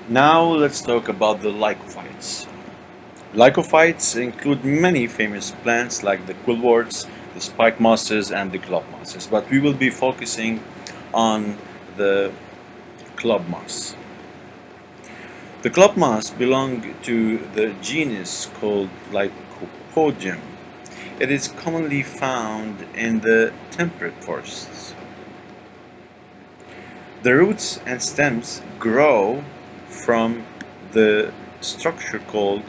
Now let's talk about the lycophytes. Lycophytes include many famous plants like the quillworts, the spike mosses, and the club mosses, but we will be focusing on the club moss. The club moss belongs to the genus called Lycopodium. It is commonly found in the temperate forests. The roots and stems grow from the structure called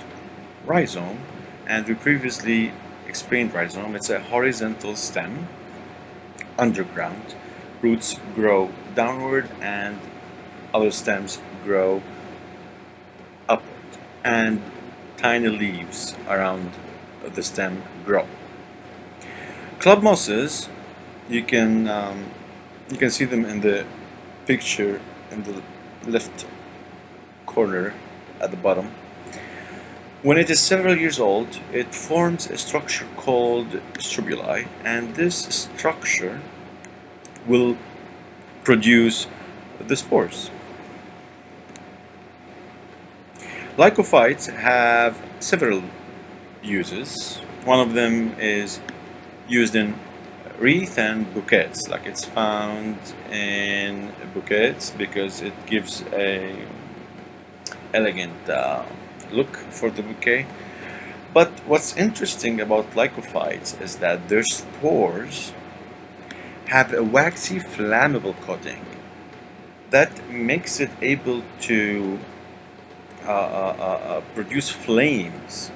rhizome, and we previously explained rhizome. It's a horizontal stem underground. Roots grow downward and other stems grow upward, and tiny leaves around the stem grow. Club mosses, you can you can see them in the picture in the left corner at the bottom. When it is several years old, it forms a structure called strobili, and this structure will produce the spores. Lycophytes have several uses. One of them is used in wreath and bouquets, like it's found in bouquets because it gives a elegant look for the bouquet. But what's interesting about lycophytes is that their spores have a waxy flammable coating that makes it able to produce flames,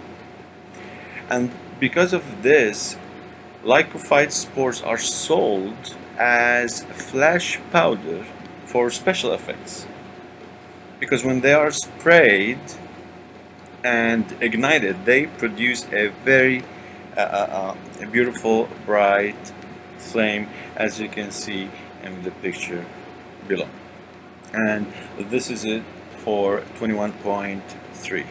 and because of this, lycophyte spores are sold as flash powder for special effects, because when they are sprayed and ignited, they produce a very a beautiful bright flame, as you can see in the picture below. And this is it for 21.3.